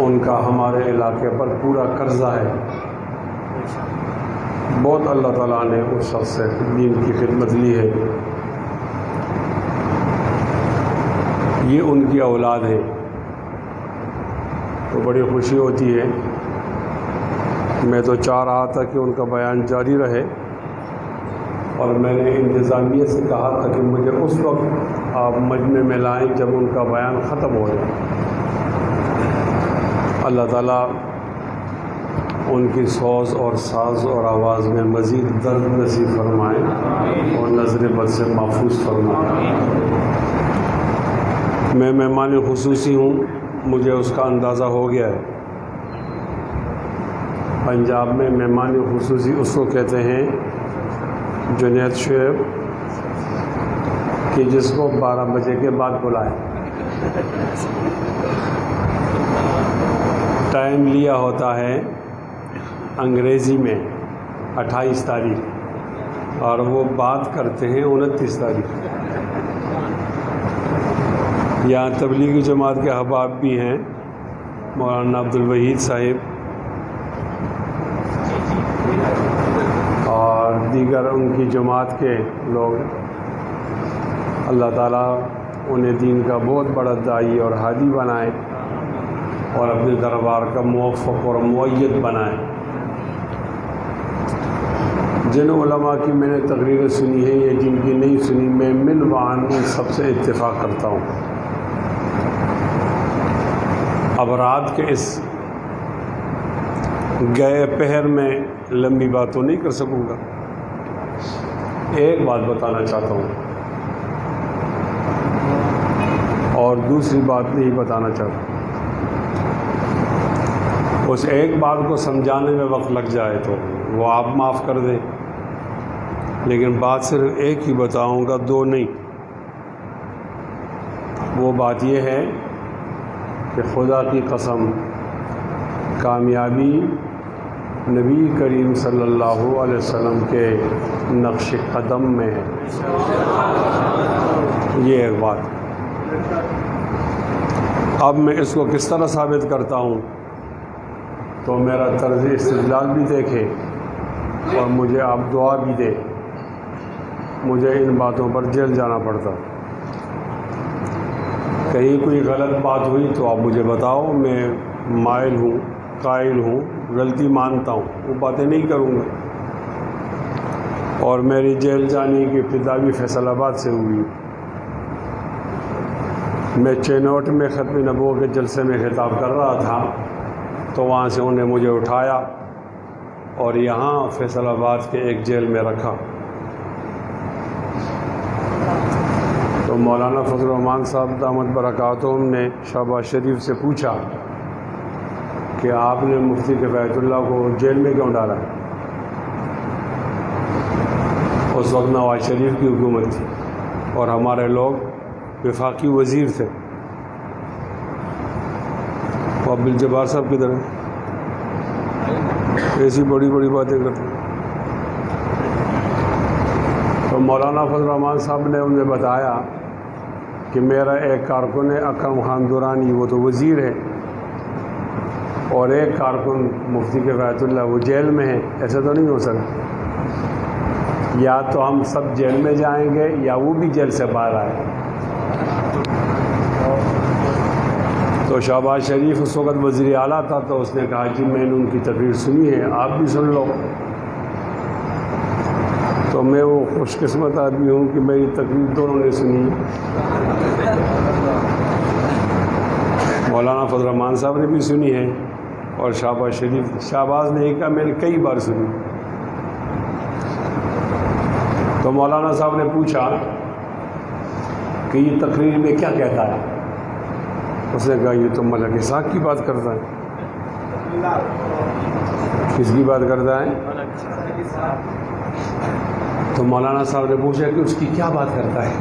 ان کا ہمارے علاقے پر پورا قرضہ ہے. بہت اللہ تعالیٰ نے اس شخص سے دین کی خدمت لی ہے. یہ ان کی اولاد ہے تو بڑی خوشی ہوتی ہے. میں تو چاہ رہا تھا کہ ان کا بیان جاری رہے، اور میں نے انتظامیہ سے کہا تھا کہ مجھے اس وقت آپ مجمع میں لائیں جب ان کا بیان ختم ہو جائے. اللہ تعالیٰ ان کی سوز اور ساز اور آواز میں مزید درد نصیب فرمائے اور نظر بد سے محفوظ فرمائے. میں مہمان خصوصی ہوں، مجھے اس کا اندازہ ہو گیا ہے. پنجاب میں مہمان خصوصی اس کو کہتے ہیں جنید شعیب کہ جس کو 12 بجے کے بعد بلائیں. ٹائم لیا ہوتا ہے انگریزی میں 28 تاریخ اور وہ بات کرتے ہیں 29 تاریخ. یہاں تبلیغی جماعت کے احباب بھی ہیں، مولانا عبدالوحید صاحب اور دیگر ان کی جماعت کے لوگ. اللہ تعالیٰ انہیں دین کا بہت بڑا داعی اور ہادی بنائے اور اپنے دربار کا موفق اور مؤید بنائے. جن علماء کی میں نے تقریریں سنی ہیں یا جن کی نہیں سنی، میں من وعن ان سب سے اتفاق کرتا ہوں. اب رات کے اس گئے پہر میں لمبی بات تو نہیں کر سکوں گا. ایک بات بتانا چاہتا ہوں اور دوسری بات نہیں بتانا چاہتا. اس ایک بات کو سمجھانے میں وقت لگ جائے تو وہ آپ معاف کر دیں، لیکن بات صرف ایک ہی بتاؤں گا، دو نہیں. وہ بات یہ ہے کہ خدا کی قسم کامیابی نبی کریم صلی اللہ علیہ وسلم کے نقش قدم میں ہے. یہ ایک بات. اب میں اس کو کس طرح ثابت کرتا ہوں تو میرا طرز استدلال بھی دیکھے اور مجھے آپ دعا بھی دے. مجھے ان باتوں پر جیل جانا پڑتا. کہیں کوئی غلط بات ہوئی تو آپ مجھے بتاؤ، میں مائل ہوں، قائل ہوں، غلطی مانتا ہوں، وہ باتیں نہیں کروں گا. اور میری جیل جانے کی ابتدا بھی فیصل آباد سے ہوئی. میں چینوٹ میں ختم نبوت کے جلسے میں خطاب کر رہا تھا تو وہاں سے انہیں مجھے اٹھایا اور یہاں فیصل آباد کے ایک جیل میں رکھا. تو مولانا فضل الرحمان صاحب دامت برکاتہم نے شہباز شریف سے پوچھا کہ آپ نے مفتی کفایت اللہ کو جیل میں کیوں ڈالا؟ اس وقت نواز شریف کی حکومت تھی اور ہمارے لوگ وفاقی وزیر تھے. تو عبدالجبار صاحب کدھر ہیں؟ ایسی بڑی بڑی باتیں کرتے ہیں. تو مولانا فضل الرحمان صاحب نے انہیں بتایا کہ میرا ایک کارکن ہے اکرم خان دورانی، وہ تو وزیر ہے، اور ایک کارکن مفتی کفایت اللہ وہ جیل میں ہے. ایسا تو نہیں ہو سکتا. یا تو ہم سب جیل میں جائیں گے یا وہ بھی جیل سے باہر آئے. تو شہباز شریف اس وقت وزیر اعلیٰ تھا تو اس نے کہا جی میں نے ان کی تقریر سنی ہے، آپ بھی سن لو. تو میں وہ خوش قسمت آدمی ہوں کہ میری تقریر دونوں نے سنی. مولانا فضل الرحمان صاحب نے بھی سنی ہے اور شہباز نے کہا میں نے کئی بار سنی. تو مولانا صاحب نے پوچھا کہ یہ تقریر میں کیا کہتا ہے؟ اس نے کہا یہ تو ملک اسحاق کی بات کرتا ہے. کس کی بات کرتا ہے؟ تو مولانا صاحب نے پوچھا کہ اس کی کیا بات کرتا ہے؟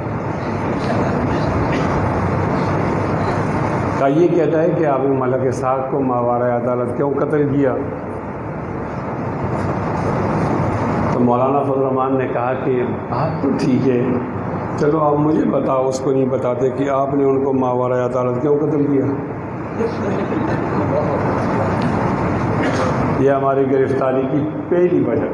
کہا یہ کہتا ہے کہ آپ نے ملک اسحاق کو ماوراء عدالت کیوں قتل کیا؟ تو مولانا فضل الرحمان نے کہا کہ بات تو ٹھیک ہے، چلو آپ مجھے بتاؤ، اس کو نہیں بتاتے کہ آپ نے ان کو ماوراء عدالت کیوں قتل کیا. یہ ہماری گرفتاری کی پہلی وجہ.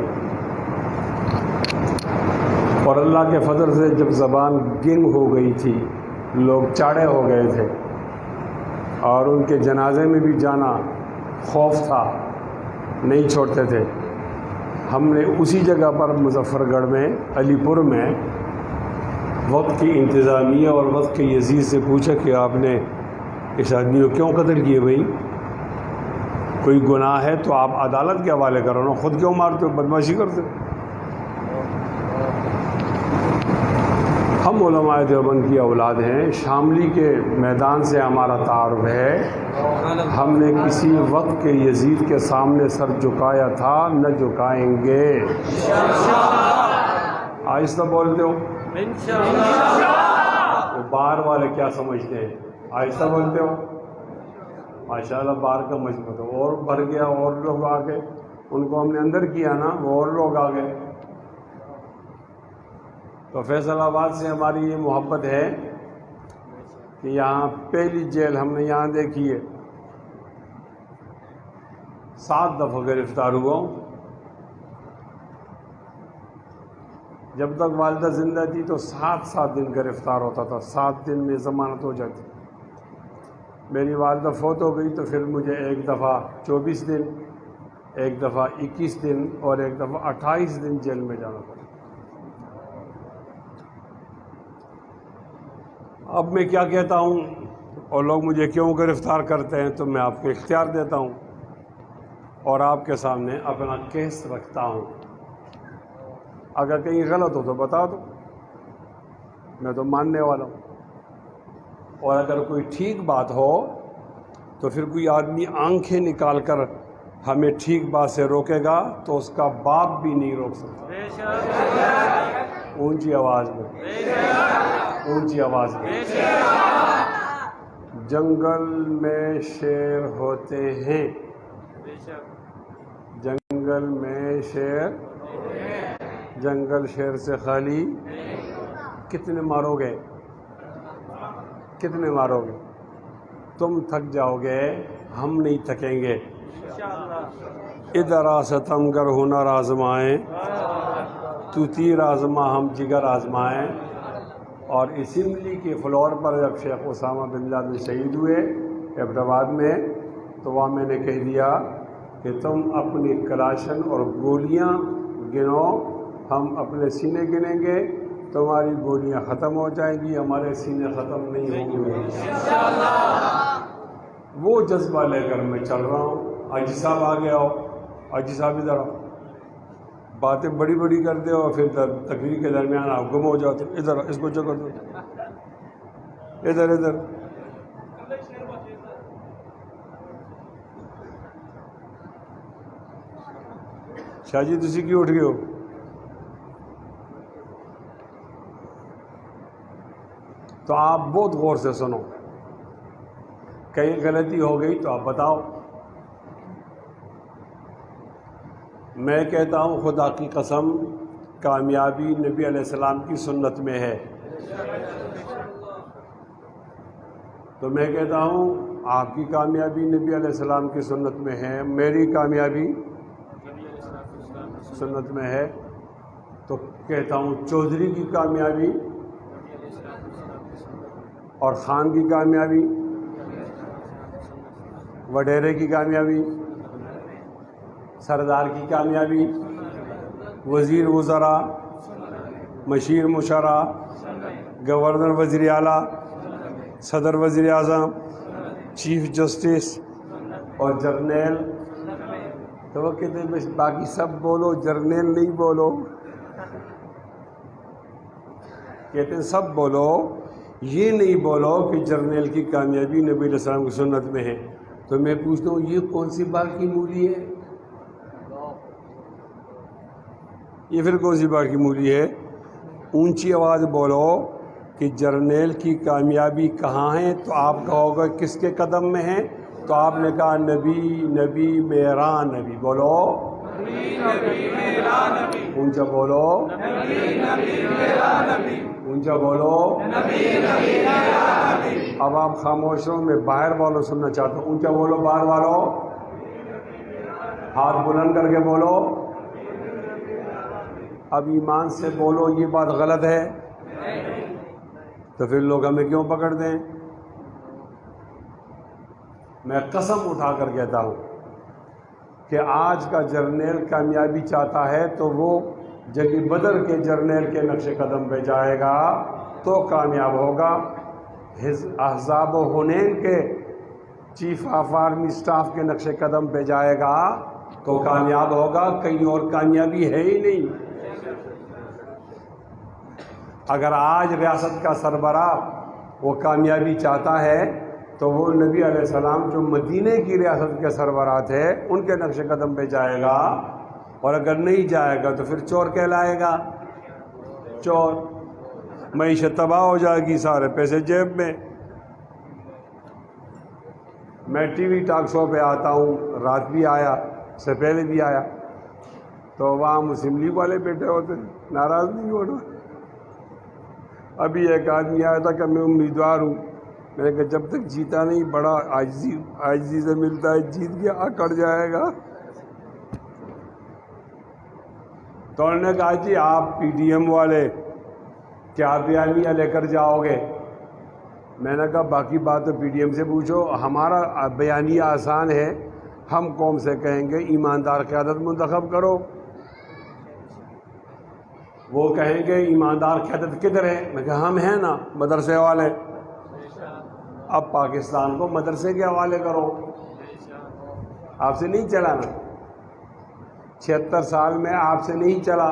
اور اللہ کے فضل سے جب زبان گنگ ہو گئی تھی، لوگ چاڑے ہو گئے تھے اور ان کے جنازے میں بھی جانا خوف تھا، نہیں چھوڑتے تھے. ہم نے اسی جگہ پر مظفر گڑھ میں علی پور میں وقت کی انتظامیہ اور وقت کے یزید سے پوچھا کہ آپ نے اس آدمی کو کیوں قتل کیے؟ بھائی کوئی گناہ ہے تو آپ عدالت کے حوالے کرو نا، خود کیوں مارتے ہو، بدمعاشی کرتے ہو. ہم علماء دیوبند کی اولاد ہیں، شاملی کے میدان سے ہمارا تعارف ہے. ہم نے کسی وقت کے یزید کے سامنے سر جھکایا تھا، نہ جھکائیں گے. آہستہ بولتے ہو، وہ باہر والے کیا سمجھتے ہیں؟ آہستہ بولتے ہو. ماشاءاللہ باہر کا مجمع تو اور بھر گیا، اور لوگ آ گئے، ان کو ہم نے اندر کیا نا، وہ اور لوگ آ گئے. تو فیصل آباد سے ہماری یہ محبت ہے کہ یہاں پہلی جیل ہم نے یہاں دیکھی ہے. 7 دفعہ گرفتار ہوا ہوں. جب تک والدہ زندہ تھی تو 7 دن گرفتار ہوتا تھا، 7 دن میں ضمانت ہو جاتی. میری والدہ فوت ہو گئی تو پھر مجھے ایک دفعہ 24 دن، ایک دفعہ 21 دن اور ایک دفعہ 28 دن جیل میں جانا پڑا. اب میں کیا کہتا ہوں اور لوگ مجھے کیوں گرفتار کرتے ہیں، تو میں آپ کو اختیار دیتا ہوں اور آپ کے سامنے اپنا کیس رکھتا ہوں. اگر کہیں غلط ہو تو بتا دو، میں تو ماننے والا ہوں. اور اگر کوئی ٹھیک بات ہو تو پھر کوئی آدمی آنکھیں نکال کر ہمیں ٹھیک بات سے روکے گا تو اس کا باپ بھی نہیں روک سکتا. اونچی آواز میں، اونچی آواز میں. جنگل میں شیر ہوتے ہیں، جنگل میں شیر، جنگل شیر سے خالی. کتنے مارو گے، کتنے مارو گے؟ تم تھک جاؤ گے، ہم نہیں تھکیں گے. ادھر ستم گر ہنر آزمائیں، تو تیر آزما ہم جگر آزمائیں. اور اسمبلی کے فلور پر جب شیخ اسامہ بن لادن شہید ہوئے ایبٹ آباد میں، تو وہاں میں نے کہہ دیا کہ تم اپنی کلاشن اور گولیاں گنو، ہم اپنے سینے گنیں گے. تمہاری گولیاں ختم ہو جائیں گی، ہمارے سینے ختم نہیں ہوں گے. وہ جذبہ لے کر میں چل رہا ہوں. حاجی صاحب آ گیا ہو، حاجی صاحب ادھر آؤ. باتیں بڑی بڑی کرتے ہو، پھر تقریر کے درمیان آپ گم ہو جاتے. ادھر اس کو جگہ دو، ادھر ادھر. شاہ جی تسی کیوں اٹھ گئے ہو؟ تو آپ بہت غور سے سنو، کہیں غلطی ہو گئی تو آپ بتاؤ. میں کہتا ہوں خدا کی قسم، کامیابی نبی علیہ السلام کی سنت میں ہے. تو میں کہتا ہوں آپ کی کامیابی نبی علیہ السلام کی سنت میں ہے، میری کامیابی سنت میں ہے. تو کہتا ہوں چودھری کی کامیابی اور خان کی کامیابی، وڈیرے کی کامیابی، سردار کی کامیابی، وزیر وزراء، مشیر مشرع، گورنر وزیر اعلیٰ، صدر وزیر اعظم، چیف جسٹس اور جرنیل. تو وہ کہتے ہیں بس باقی سب بولو، جرنیل نہیں بولو. کہتے ہیں سب بولو، یہ نہیں بولو کہ جرنیل کی کامیابی نبی علیہ السلام کی سنت میں ہے. تو میں پوچھتا ہوں یہ کون سی بات کی مولی ہے؟ یہ پھر کون سی بات کی مولی ہے؟ اونچی آواز بولو کہ جرنیل کی کامیابی کہاں ہے، تو آپ کہو گے کس کے قدم میں ہے؟ تو آپ نے کہا نبی نبی میرا نبی. بولو نبی نبی میرا نبی. اونچا بولو نبی نبی میرا نبی. اونچا بولو اب آپ خاموش ہو، میں باہر والوں سننا چاہتا ہوں. اونچا بولو باہر والوں، ہاتھ بلند کر کے بولو. اب ایمان سے بولو یہ بات غلط ہے تو پھر لوگ ہمیں کیوں پکڑ دیں؟ میں قسم اٹھا کر کہتا ہوں کہ آج کا جرنیل کامیابی چاہتا ہے تو وہ جنگ بدر کے جرنیل کے نقش قدم پہ جائے گا تو کامیاب ہوگا. احزاب و حنین کے چیف آف آرمی اسٹاف کے نقش قدم پہ جائے گا تو کامیاب ہوگا. کہیں اور کامیابی ہے ہی نہیں. اگر آج ریاست کا سربراہ وہ کامیابی چاہتا ہے تو وہ نبی علیہ السلام جو مدینے کی ریاست کے سربراہ تھے ان کے نقش قدم پہ جائے گا، اور اگر نہیں جائے گا تو پھر چور کہلائے گا. چور. معیشت تباہ ہو جائے گی، سارے پیسے جیب میں. میں ٹی وی ٹاک شو پہ آتا ہوں، رات بھی آیا، سے پہلے بھی آیا، تو وہاں مسلم لیگ والے بیٹھے ہوتے، ناراض نہیں ہونا. ابھی ایک آدمی آیا تھا کہ میں امیدوار ہوں. میں نے کہا جب تک جیتا نہیں، بڑا عاجزی سے ملتا ہے، جیت گیا اکڑ جائے گا. تو انہوں نے کہا جی آپ پی ڈی ایم والے کیا بیانیہ لے کر جاؤ گے؟ میں نے کہا باقی بات تو پی ڈی ایم سے پوچھو، ہمارا بیانیہ آسان ہے. ہم قوم سے کہیں گے ایماندار قیادت منتخب کرو. وہ کہیں گے ایماندار قیادت کدھر ہے؟ میں کہا ہم ہیں نا، مدرسے والے. اب پاکستان کو مدرسے کے حوالے کرو. آپ سے نہیں چلا نا، 76 سال میں آپ سے نہیں چلا.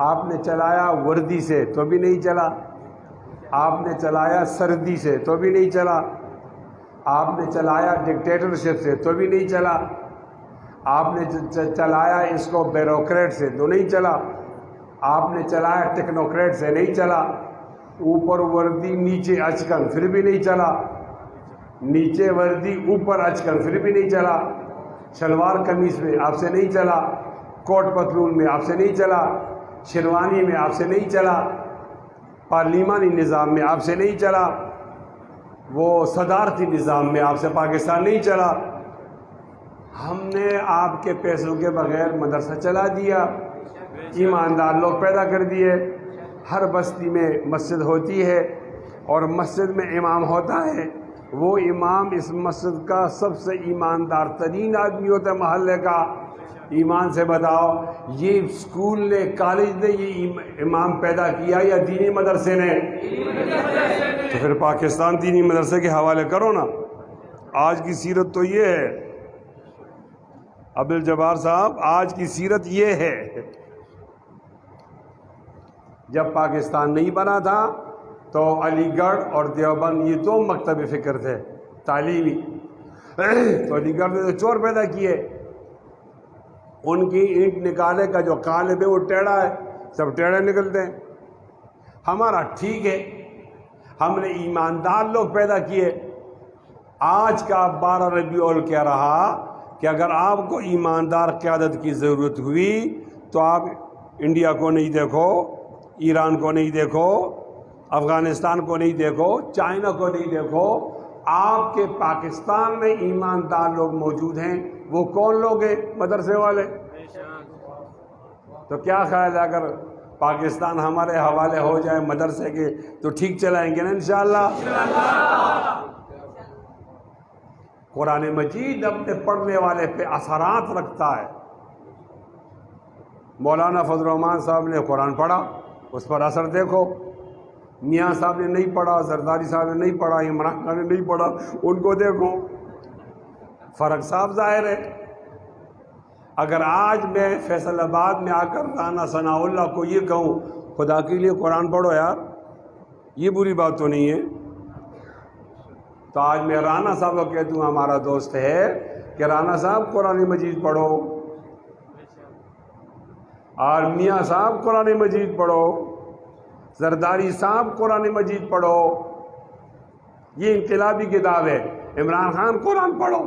آپ نے چلایا وردی سے تو بھی نہیں چلا، آپ نے چلایا سردی سے تو بھی نہیں چلا، آپ نے چلایا ڈکٹیٹرشپ سے تو بھی نہیں چلا، آپ نے چلایا اس کو بیوروکریٹ سے تو نہیں چلا، آپ نے چلایا ٹیکنوکریٹ سے نہیں چلا. اوپر وردی نیچے اچکن پھر بھی نہیں چلا، نیچے وردی اوپر اچکن پھر بھی نہیں چلا. شلوار قمیص میں آپ سے نہیں چلا، کوٹ پتلون میں آپ سے نہیں چلا، شیروانی میں آپ سے نہیں چلا، پارلیمانی نظام میں آپ سے نہیں چلا، وہ صدارتی نظام میں آپ سے پاکستان نہیں چلا. ہم نے آپ کے پیسوں کے بغیر مدرسہ چلا دیا، ایماندار لوگ پیدا کر دیے. ہر بستی میں مسجد ہوتی ہے اور مسجد میں امام ہوتا ہے. وہ امام اس مسجد کا سب سے ایماندار ترین آدمی ہوتا ہے محلے کا. ایمان سے بتاؤ یہ اسکول نے، کالج نے یہ امام پیدا کیا یا دینی مدرسے نے؟ تو پھر پاکستان دینی مدرسے کے حوالے کرو نا. آج کی سیرت تو یہ ہے عبدالجبار صاحب، آج کی سیرت یہ ہے. جب پاکستان نہیں بنا تھا تو علی گڑھ اور دیوبند یہ 2 مکتب فکر تھے تعلیمی. تو علی گڑھ نے تو چور پیدا کیے. ان کی اینٹ نکالے کا جو قالب ہے وہ ٹیڑھا ہے، سب ٹیڑھے نکلتے ہیں. ہمارا ٹھیک ہے، ہم نے ایماندار لوگ پیدا کیے. آج کا 12 ربیع الاول کہہ رہا کہ اگر آپ کو ایماندار قیادت کی ضرورت ہوئی تو آپ انڈیا کو نہیں دیکھو، ایران کو نہیں دیکھو، افغانستان کو نہیں دیکھو، چائنا کو نہیں دیکھو. آپ کے پاکستان میں ایماندار لوگ موجود ہیں. وہ کون لوگ ہیں؟ مدرسے والے. تو کیا خیال ہے اگر پاکستان ہمارے حوالے ہو جائے مدرسے کے تو ٹھیک چلائیں گے نا انشاءاللہ. قرآن مجید اپنے پڑھنے والے پہ اثرات رکھتا ہے. مولانا فضل الرحمان صاحب نے قرآن پڑھا، اس پر اثر دیکھو. میاں صاحب نے نہیں پڑھا، زرداری صاحب نے نہیں پڑھا، عمران خان نے نہیں پڑھا، ان کو دیکھو. فرق صاحب ظاہر ہے. اگر آج میں فیصل آباد میں آ کر رانا ثناء اللہ کو یہ کہوں خدا کے لیے قرآن پڑھو یار، یہ بری بات تو نہیں ہے. تو آج میں رانا صاحب کو کہتا ہوں، ہمارا دوست ہے، کہ رانا صاحب قرآن مجید پڑھو، اور میاں صاحب قرآن مجید پڑھو، زرداری صاحب قرآن مجید پڑھو. یہ انقلابی کتاب ہے. عمران خان قرآن پڑھو،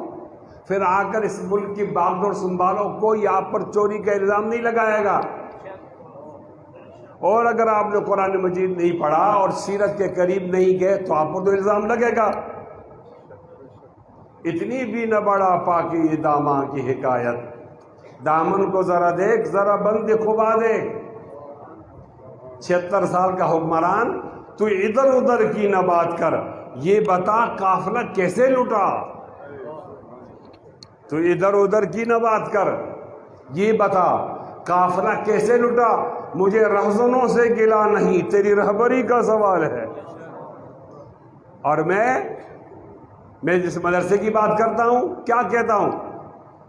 پھر آ کر اس ملک کی باغ ڈور سنبھالو. کوئی آپ پر چوری کا الزام نہیں لگائے گا. اور اگر آپ نے قرآن مجید نہیں پڑھا اور سیرت کے قریب نہیں گئے تو آپ کو تو الزام لگے گا۔ اتنی بھی نہ بڑا پاکی داماں کی حکایت، دامن کو ذرا دیکھ، ذرا بند خدا دیکھ۔ 76 سال کا حکمران، تو ادھر ادھر کی نہ بات کر، یہ بتا قافلہ کیسے لٹا۔ تو ادھر ادھر کی نہ بات کر، یہ بتا قافلہ کیسے لٹا۔ مجھے رہزنوں سے گلا نہیں، تیری رہبری کا سوال ہے۔ اور میں جس مدرسے کی بات کرتا ہوں، کیا کہتا ہوں؟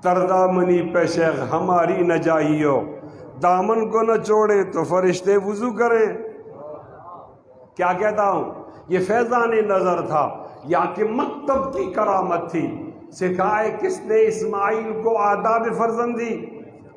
تردامنی پیشیخ ہماری نہ جائیو، دامن کو نہ چھوڑے تو فرشتے وضو کریں۔ کیا کہتا ہوں؟ یہ فیضان نظر تھا یا کہ مکتب کی کرامت تھی؟ سکھائے کس نے اسماعیل کو آداب فرزندی؟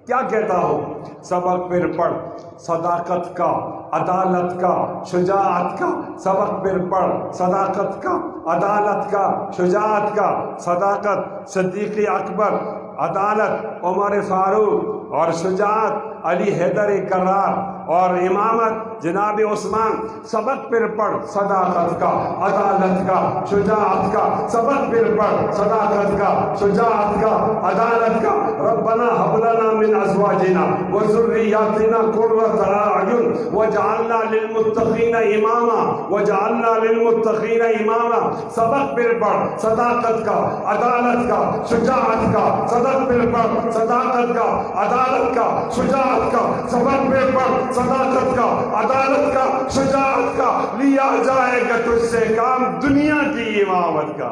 کیا کہتا ہوں؟ سبق پھر پڑھ صداقت کا، عدالت کا، شجاعت کا، سبق پھر پڑھ صداقت کا، عدالت کا، شجاعت کا۔ صداقت صدیق اکبر، عدالت عمر فاروق، اور شجاعت علی حیدر کرار، اور امامت جناب عثمان۔ سبق پھر پڑھ صداقت کا، عدالت کا، شجاعت کا، سبق پھر پڑھ صداقت کا، شجاعت کا، عدالت کا۔ ربنا هب لنا من ازواجنا وذرياتنا قرة اعين واجعلنا للمتقين اماما، واجعلنا للمتقين اماما۔ سبق پھر پڑھ صداقت کا، عدالت کا، شجاعت کا۔ سبق پھر پڑھ صداقت کا، عدالت کا، شجاعت کا۔ سبق پھر پڑھ صداقت کا، عدالت کا، شجاعت کا۔ لیا جائے گا تجھ سے کام دنیا کی امامت کا۔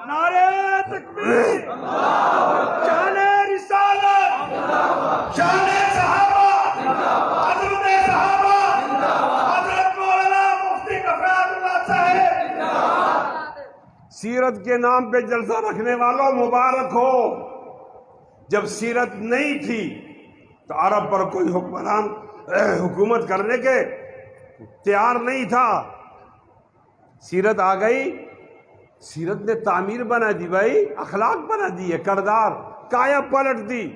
نعرہ تکبیر، شان رسالت، شان صحابہ، حضرت صحابہ، حضرت مولانا مفتی کفایت اللہ صاحب۔ سیرت کے نام پہ جلسہ رکھنے والوں مبارک ہو۔ جب سیرت نہیں تھی تو عرب پر کوئی حکمران حکومت کرنے کے تیار نہیں تھا۔ سیرت آ گئی، سیرت نے تعمیر بنا دی بھائی، اخلاق بنا دی ہے، کردار کایا پلٹ دی،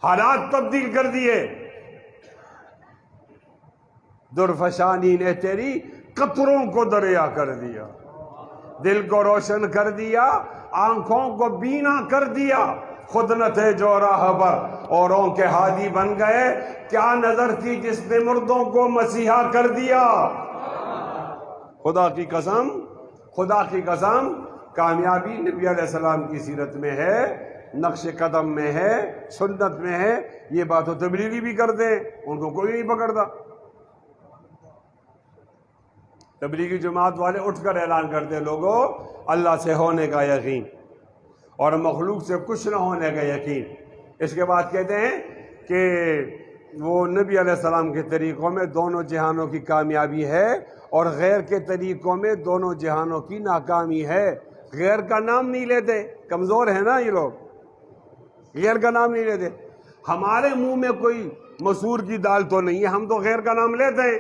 حالات تبدیل کر دیے۔ درفشانی نے تیری قطروں کو دریا کر دیا، دل کو روشن کر دیا، آنکھوں کو بینا کر دیا۔ خود نہ تھے جو راہ بر، اوروں کے ہادی بن گئے۔ کیا نظر تھی جس نے مردوں کو مسیحا کر دیا۔ خدا کی قسم، خدا کی قسم، کامیابی نبی علیہ السلام کی سیرت میں ہے، نقش قدم میں ہے، سنت میں ہے۔ یہ بات تو تبلیغی بھی کر دیں، ان کو کوئی نہیں پکڑتا۔ تبلیغی جماعت والے اٹھ کر اعلان کرتے ہیں، لوگوں اللہ سے ہونے کا یقین اور مخلوق سے کچھ نہ ہونے کا یقین۔ اس کے بعد کہتے ہیں کہ وہ نبی علیہ السلام کے طریقوں میں دونوں جہانوں کی کامیابی ہے اور غیر کے طریقوں میں دونوں جہانوں کی ناکامی ہے۔ غیر کا نام نہیں لیتے، کمزور ہے نا یہ لوگ، غیر کا نام نہیں لیتے۔ ہمارے منہ میں کوئی مسور کی دال تو نہیں ہے، ہم تو غیر کا نام لیتے ہیں۔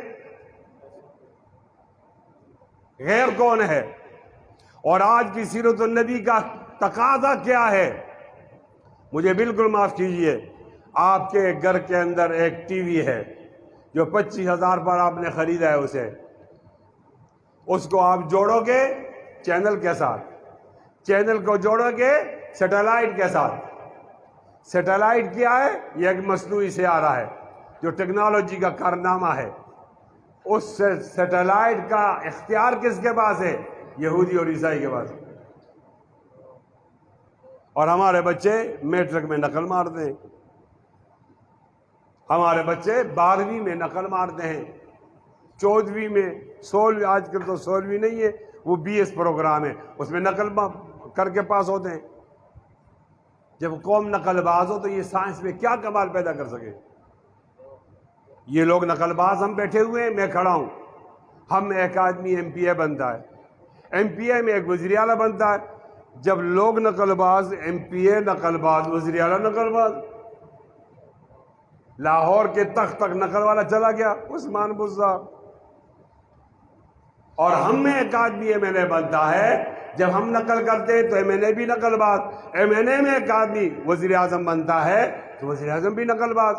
غیر کون ہے؟ اور آج کی سیرت النبی کا تقاضا کیا ہے؟ مجھے بالکل معاف کیجئے، آپ کے گھر کے اندر ایک ٹی وی ہے جو 25,000 پر آپ نے خریدا ہے، اس کو آپ جوڑو گے چینل کے ساتھ، چینل کو جوڑو گے سیٹلائٹ کے ساتھ۔ سیٹلائٹ کیا ہے؟ یہ ایک مصنوعی سیارہ ہے جو ٹیکنالوجی کا کارنامہ ہے۔ اس سیٹلائٹ کا اختیار کس کے پاس ہے؟ یہودی اور عیسائی کے پاس۔ اور ہمارے بچے میٹرک میں نقل مارتے ہیں، ہمارے بچے 12ویں میں نقل مارتے ہیں، 14ویں میں، 16ویں، آج کل تو 16ویں نہیں ہے، وہ BS پروگرام ہے، اس میں نقل کر کے پاس ہوتے ہیں۔ جب قوم نقل باز ہو تو یہ سائنس میں کیا کمال پیدا کر سکے؟ یہ لوگ نقل باز، ہم بیٹھے ہوئے ہیں، میں کھڑا ہوں، ہم ایک آدمی MPA بنتا ہے، MPA میں ایک وزیر اعلیٰ بنتا ہے۔ جب لوگ نقل باز، MPA نقل باز، وزیر اعلیٰ نقل باز، لاہور کے تخت تک نقل والا چلا گیا عثمان بزدار۔ اور ہم میں ایک آدمی ایم این اے بنتا ہے، جب ہم نقل کرتے ہیں تو ایم این اے بھی نقل باز، ایم این اے میں ایک آدمی وزیر اعظم بنتا ہے تو وزیر اعظم بھی نقل باز۔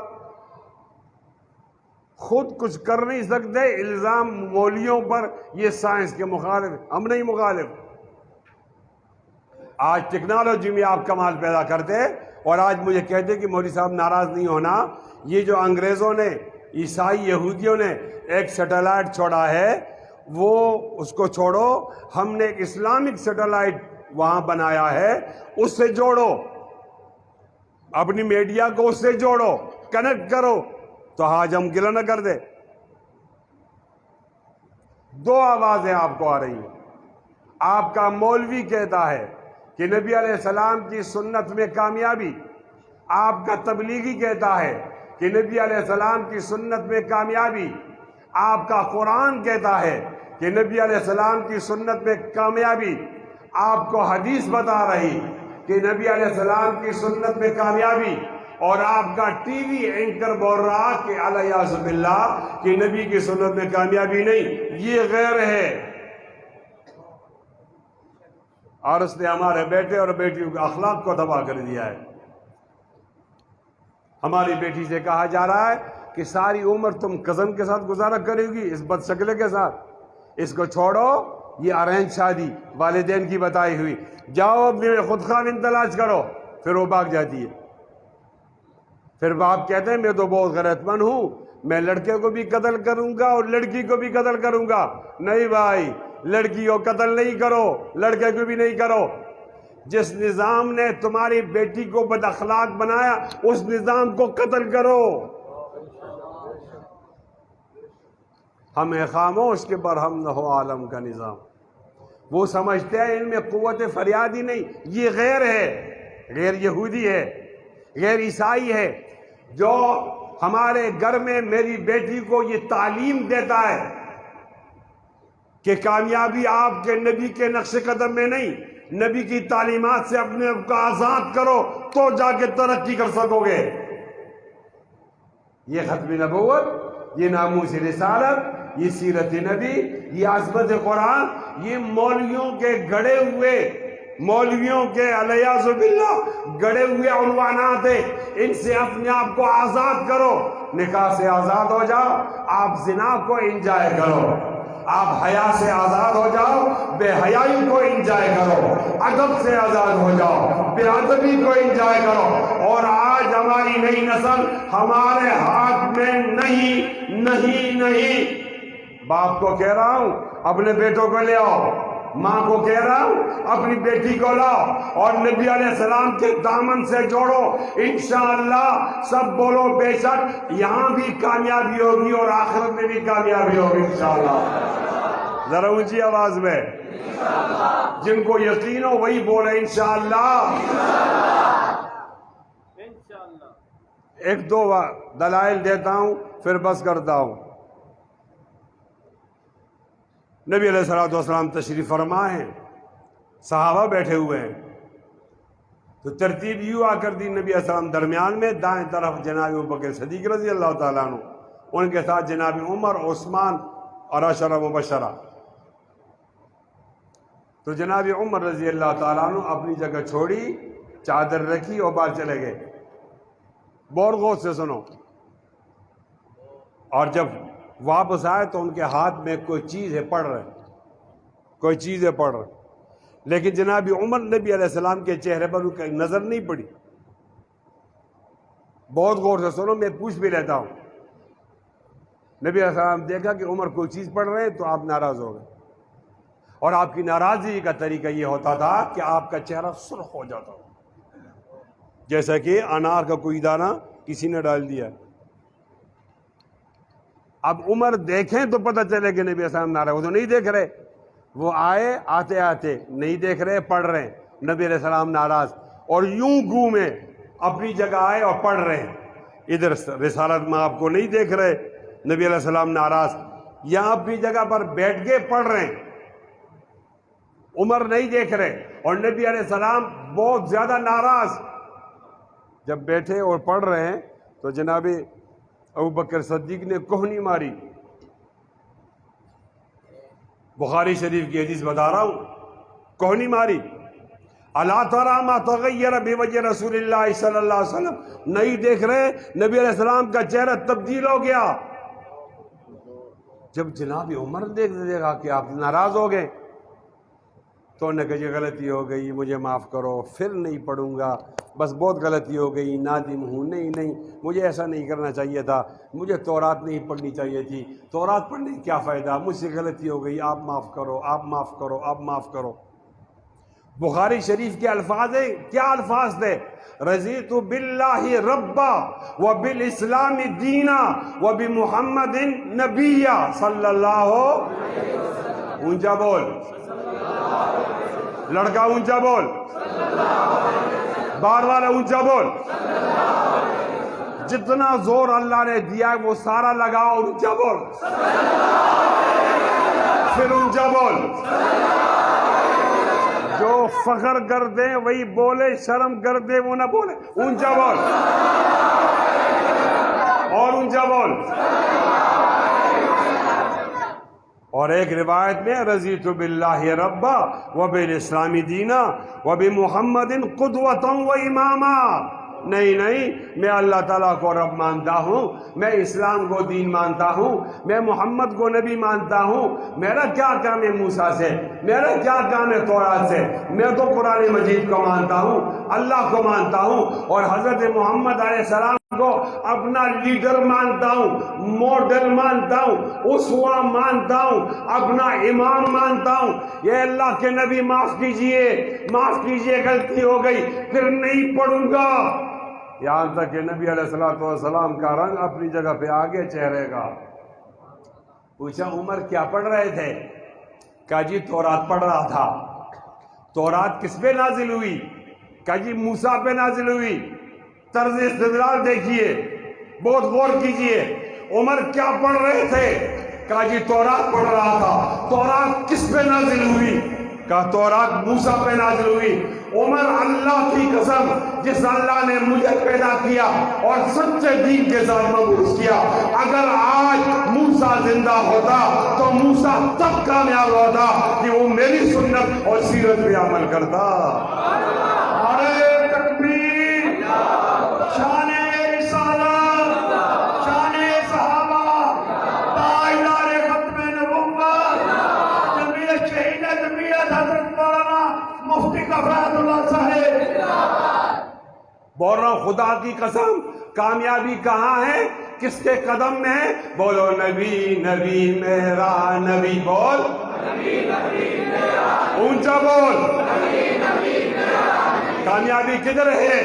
خود کچھ کر نہیں سکتے، الزام مولویوں پر، یہ سائنس کے مخالف، ہم نہیں مخالف۔ آج ٹیکنالوجی میں آپ کمال پیدا کرتے اور آج مجھے کہتے کہ مولوی صاحب ناراض نہیں ہونا، یہ جو انگریزوں نے، عیسائی یہودیوں نے ایک سیٹلائٹ چھوڑا ہے وہ اس کو چھوڑو، ہم نے ایک اسلامک سیٹلائٹ وہاں بنایا ہے، اس سے جوڑو، اپنی میڈیا کو اس سے جوڑو، کنیکٹ کرو تو آج ہم گلہ نہ کر دے۔ دو آوازیں آپ کو آ رہی ہیں، آپ کا مولوی کہتا ہے کہ نبی علیہ السلام کی سنت میں کامیابی، آپ کا تبلیغی کہتا ہے کہ نبی علیہ السلام کی سنت میں کامیابی، آپ کا قرآن کہتا ہے کہ نبی علیہ السلام کی سنت میں کامیابی، آپ کو حدیث بتا رہی کہ نبی علیہ السلام کی سنت میں کامیابی، اور آپ کا ٹی وی اینکر بول رہا کہ الیاذ باللہ کہ نبی کی سنت میں کامیابی نہیں، یہ غیر ہے۔ اور اس نے ہمارے بیٹے اور بیٹیوں کے اخلاق کو تباہ کر دیا ہے۔ ہماری بیٹی سے کہا جا رہا ہے کہ ساری عمر تم کزن کے ساتھ گزارا کرے گی، اس بد شکلے کے ساتھ، اس کو چھوڑو، یہ ارینج شادی والدین کی بتائی ہوئی، جاؤ اپنے خود خواندہ تلاش کرو، پھر وہ بھاگ جاتی ہے۔ پھر باپ کہتے ہیں میں تو بہت غیرت مند ہوں، میں لڑکے کو بھی قتل کروں گا اور لڑکی کو بھی قتل کروں گا۔ نہیں بھائی، لڑکی کو قتل نہیں کرو، لڑکے کو بھی نہیں کرو۔ جس نظام نے تمہاری بیٹی کو بد اخلاق بنایا اس نظام کو قتل کرو۔ ہمیں خاموش کے برہم نہ ہو عالم کا نظام۔ وہ سمجھتے ہیں ان میں قوت فریادی نہیں، یہ غیر ہے، غیر یہودی ہے، غیر عیسائی ہے، جو ہمارے گھر میں میری بیٹی کو یہ تعلیم دیتا ہے کہ کامیابی آپ کے نبی کے نقش قدم میں نہیں، نبی کی تعلیمات سے اپنے آپ کو آزاد کرو تو جا کے ترقی کر سکو گے۔ یہ ختم نبوت، یہ ناموس رسالت، یہ سیرت نبی، یہ عظمت قرآن، یہ مولویوں کے گڑے ہوئے، مولویوں کے الیاذ باللہ گڑے ہوئے عنوانات ہیں، ان سے اپنے آپ کو آزاد کرو۔ نکاح سے آزاد ہو جاؤ، آپ زنا کو انجوائے کرو، آپ حیا سے آزاد ہو جاؤ، بے حیائی کو انجوائے کرو، ادب سے آزاد ہو جاؤ، بے ادبی کو انجوائے کرو۔ اور آج ہماری نئی نسل ہمارے ہاتھ میں نہیں نہیں نہیں۔ باپ کو کہہ رہا ہوں اپنے بیٹوں کو لے آؤ، ماں کو کہہ رہا ہوں اپنی بیٹی کو لاؤ اور نبی علیہ السلام کے دامن سے جوڑو، انشاءاللہ سب بولو بے شک یہاں بھی کامیابی ہوگی اور آخرت میں بھی کامیابی ہوگی انشاءاللہ۔ ذرا اونچی آواز میں، جن کو یقین ہو وہی بولے انشاءاللہ۔ ایک دو دلائل دیتا ہوں پھر بس کرتا ہوں۔ نبی علیہ السلام تشریف فرما ہیں، صحابہ بیٹھے ہوئے ہیں، تو ترتیب یوں آ کر دی، نبی علیہ السلام درمیان میں، دائیں طرف جناب ابوبکر صدیق رضی اللہ تعالیٰ عنہ، ان کے ساتھ جناب عمر، عثمان اور عشرہ مبشرہ۔ تو جناب عمر رضی اللہ تعالیٰ عنہ اپنی جگہ چھوڑی، چادر رکھی اور باہر چلے گئے۔ بہت غور سے سنو، اور جب واپس آئے تو ان کے ہاتھ میں کوئی چیز ہے، پڑھ رہے، کوئی چیزیں پڑھ رہے، لیکن جناب عمر نبی علیہ السلام کے چہرے پر ان کی نظر نہیں پڑی۔ بہت غور سے سنو، میں پوچھ بھی لیتا ہوں۔ نبی علیہ السلام دیکھا کہ عمر کوئی چیز پڑھ رہے ہیں تو آپ ناراض ہو گئے، اور آپ کی ناراضگی کا طریقہ یہ ہوتا تھا کہ آپ کا چہرہ سرخ ہو جاتا تھا، جیسا کہ انار کا کوئی دانہ کسی نے ڈال دیا۔ اب عمر دیکھیں تو پتہ چلے کہ نبی علیہ السلام ناراض، وہ تو نہیں دیکھ رہے، وہ آئے آتے آتے نہیں دیکھ رہے، پڑھ رہے ہیں، نبی علیہ السلام ناراض، اور یوں گھومے اپنی جگہ آئے اور پڑھ رہے ہیں۔ ادھر رسالت میں آپ کو نہیں دیکھ رہے، نبی علیہ السلام ناراض، یہاں اپنی جگہ پر بیٹھ کے پڑھ رہے ہیں، عمر نہیں دیکھ رہے، اور نبی علیہ السلام بہت زیادہ ناراض۔ جب بیٹھے اور پڑھ رہے ہیں تو جناب ابوبکر صدیق نے کوہنی ماری، بخاری شریف کی حدیث بتا رہا ہوں، کوہنی ماری، الا تری ما تغیر بوجہ رسول اللہ صلی اللہ علیہ وسلم، نہیں دیکھ رہے نبی علیہ السلام کا چہرہ تبدیل ہو گیا۔ جب جناب عمر دیکھ گا کہ آپ ناراض ہو گئے تو انہوں نے کہا یہ غلطی ہو گئی، مجھے معاف کرو، پھر نہیں پڑھوں گا، بس بہت غلطی ہو گئی، نادم ہوں، نہیں مجھے ایسا نہیں کرنا چاہیے تھا، مجھے تورات نہیں پڑھنی چاہیے تھی، تورات پڑھنے کی کیا فائدہ، مجھ سے غلطی ہو گئی، آپ معاف کرو، آپ معاف کرو، آپ معاف کرو۔ بخاری شریف کے الفاظ ہیں، کیا الفاظ تھے؟ رضیت باللہ ربا وبالاسلام دینا وبمحمد نبیا صلی اللہ اونچا بول، لڑکا اونچا بول، بار والا اونچا بول، جتنا زور اللہ نے دیا ہے وہ سارا لگاؤ، اونچا بول، پھر اونچا بول۔ جو فخر کر دیں وہی بولے، شرم کر دیں وہ نہ بولے، اونچا بول اور اونچا بول۔ اور ایک روایت میں رضیت باللہ ربا وبالاسلام دینا وبمحمد قدوۃ و اماما، نہیں میں اللہ تعالیٰ کو رب مانتا ہوں، میں اسلام کو دین مانتا ہوں، میں محمد کو نبی مانتا ہوں، میرا کیا کام ہے موسیٰ سے، میرا کیا کام ہے تورات سے، میں تو قرآن مجید کو مانتا ہوں، اللہ کو مانتا ہوں، اور حضرت محمد علیہ السلام کو اپنا لیڈر مانتا ہوں، ماڈل مانتا ہوں، اسوہ مانتا ہوں، اپنا امام مانتا ہوں۔ یہ اللہ کے نبی معاف کیجئے غلطی ہو گئی، پھر نہیں پڑھوں گا۔ یہاں تک کہ نبی علیہ السلام کا رنگ اپنی جگہ پہ آگے چہرے کا۔ پوچھا عمر کیا پڑھ رہے تھے؟ کہا جی تورات پڑھ رہا تھا۔ تورات کس پہ نازل ہوئی؟ کہا جی موسیٰ پہ نازل ہوئی۔ طرز استدلال دیکھیے، بہت غور کیجئے، عمر کیا پڑھ رہے تھے؟ کہا جی تورات پڑھ رہا تھا۔ تورات کس پہ نازل ہوئی؟ کہا تورات موسیٰ پہ نازل ہوئی۔ عمر اللہ کی قسم جس اللہ نے مجھے پیدا کیا اور سچے دین کے ساتھ مبعوث کیا، اگر آج موسیٰ زندہ ہوتا تو موسیٰ تب کامیاب ہوتا کہ وہ میری سنت اور سیرت پہ عمل کرتا۔ نعرہ تکبیر، شان رسالت، شان صحابہ، تاجدار ختم نبوت، جمعیت شہید جمعیت حضرت مولانا مفتی کفایت اللہ صاحب۔ بول رہا ہوں خدا کی قسم، کامیابی کہاں ہے، کس کے قدم میں ہے؟ بولو نبی نبی میرا نبی، بول اونچا بول، کامیابی کدھر ہے؟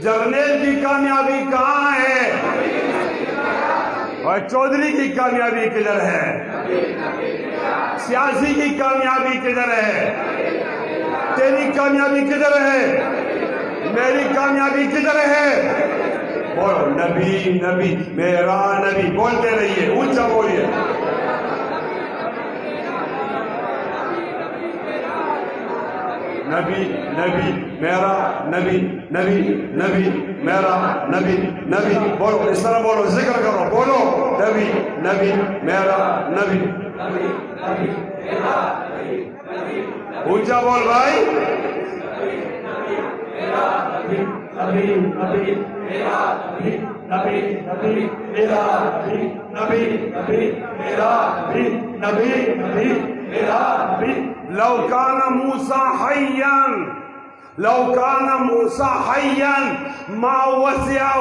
جرنیل کی کامیابی کہاں ہے اور چودھری کی کامیابی کدھر ہے؟ سیاسی کی کامیابی کدھر ہے؟ تیری کامیابی کدھر ہے؟ میری کامیابی کدھر ہے؟ بولو نبی نبی میرا نبی، بولتے رہیے، اونچا بولیے۔ نبی نبی میرا نبی، نبی نبی میرا نبی، نبی بولو، اس طرح بولو، ذکر کرو، بولو نبی نبی میرا نبی، اونچا بول بھائی۔ نبی نبی میرا نبی، نبی نبی میرا نبی، نبی نبی میرا نبی، نبی نبی میرا نبی۔ لو کان موسیٰ حیاً، لو کان موسیٰ حیاً ما وسعہ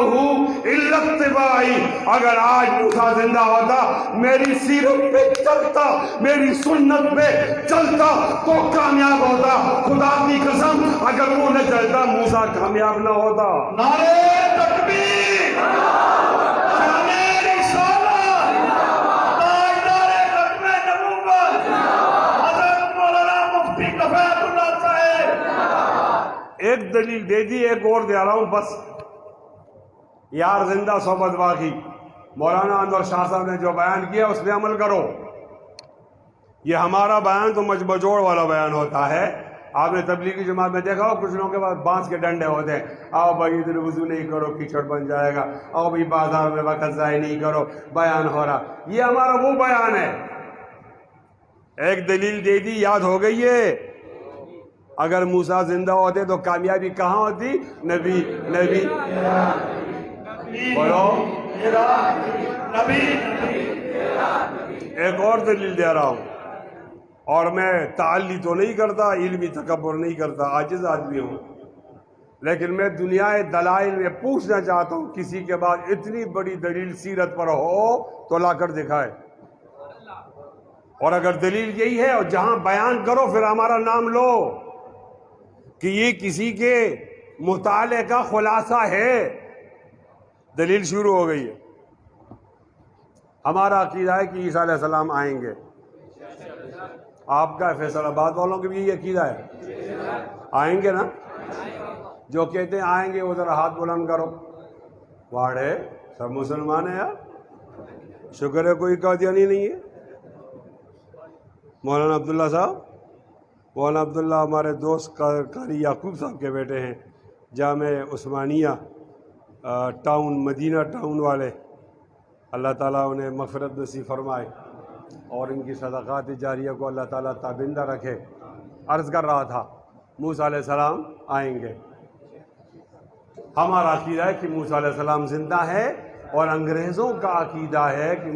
الا اتباعی، اگر آج موسیٰ زندہ ہوتا، میری سیرت پہ چلتا، میری سنت پہ چلتا تو کامیاب ہوتا۔ خدا کی قسم اگر وہ نہ چلتا موسیٰ کامیاب نہ ہوتا۔ نعرہ تکبیر، شان رسالت، تاجدار ختم نبوت، حضرت مولانا مفتی کفایت اللہ صاحب۔ ایک دلیل دے دی، ایک اور دے رہا ہوں بس، یار زندہ صحبت باقی۔ مولانا انور شاہ صاحب نے جو بیان کیا اس پہ عمل کرو۔ یہ ہمارا بیان تو مجبجوڑ والا بیان ہوتا ہے۔ آپ نے تبلیغی جماعت میں دیکھا ہو کچھ لوگوں کے پاس بانس کے ڈنڈے ہوتے ہیں، آؤ بھائی ادھر وضو نہیں کرو کیچڑ بن جائے گا، آؤ بھائی بازار میں وقت ضائع نہیں کرو، بیان ہو رہا۔ یہ ہمارا وہ بیان ہے ایک دلیل دے دی، یاد ہو گئی ہے؟ اگر موسیٰ زندہ ہوتے تو کامیابی کہاں ہوتی؟ نبی بولو۔ نبی ایک اور دلیل دے رہا ہوں، اور میں تعلی تو نہیں کرتا، علمی تکبر نہیں کرتا، عاجز آدمی ہوں، لیکن میں دنیا دلائل میں پوچھنا چاہتا ہوں، کسی کے بعد اتنی بڑی دلیل سیرت پر ہو تو لا کر دکھائے، اور اگر دلیل یہی ہے اور جہاں بیان کرو پھر ہمارا نام لو کہ یہ کسی کے مطالعے کا خلاصہ ہے، دلیل شروع ہو گئی ہے۔ ہمارا عقیدہ ہے کہ عیسیٰ علیہ السلام آئیں گے۔ آپ کا فیصل آباد والوں کے بھی یہی عقیدہ ہے؟ آئیں گے نا؟ جو کہتے ہیں آئیں گے وہ ذرا ہاتھ بلند کرو۔ واڑے سب مسلمان ہیں یار، شکر ہے کوئی قادیانی نہیں ہے۔ مولانا عبداللہ صاحب، مولانا عبداللہ ہمارے دوست قاری یعقوب صاحب کے بیٹے ہیں، جامع عثمانیہ ٹاؤن، مدینہ ٹاؤن والے، اللہ تعالیٰ انہیں مغفرت نصیب فرمائے اور ان کی صدقات جاریہ کو اللہ تعالیٰ تابندہ رکھے۔ عرض کر رہا تھا موسیٰ علیہ السلام آئیں گے۔ ہمارا عقیدہ ہے کہ موسیٰ علیہ السلام زندہ ہے، اور انگریزوں کا عقیدہ ہے کہ